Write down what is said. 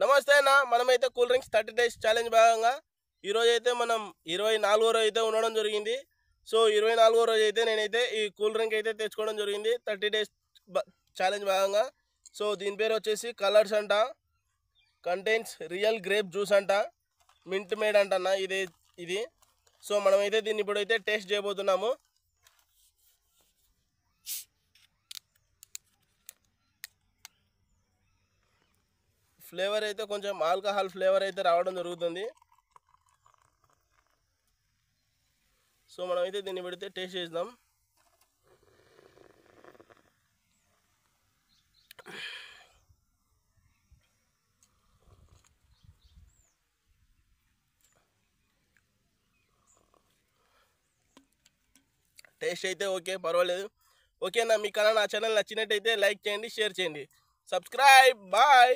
నమస్తే అన్న. మనమైతే కూల్ డ్రింక్స్ 30 డేస్ ఛాలెంజ్ భాగంగా ఈరోజు అయితే మనం 24వ రోజు అయితే ఉండడం జరిగింది. సో 24వ రోజు అయితే నేనైతే ఈ కూల్ డ్రింక్ అయితే తెచ్చుకోవడం జరిగింది 30 డేస్ ఛాలెంజ్ భాగంగా. సో దీని పేరు వచ్చేసి కలర్స్ అంట, కంటైన్స్ రియల్ గ్రేప్ జ్యూస్ అంట, మింట్ మేడ్ అంటన్న ఇది. సో మనమైతే దీన్ని ఇప్పుడైతే టేస్ట్ చేయబోతున్నాము. ఫ్లేవర్ అయితే కొంచెం ఆల్కహాల్ ఫ్లేవర్ అయితే రావడం జరుగుతుంది. సో మనమైతే దీన్ని పెడితే టేస్ట్ చేద్దాం. టేస్ట్ అయితే ఓకే, పర్వాలేదు. ఓకేనా? మీకు నా ఛానల్ నచ్చినట్టయితే లైక్ చేయండి, షేర్ చేయండి, సబ్స్క్రైబ్. బాయ్.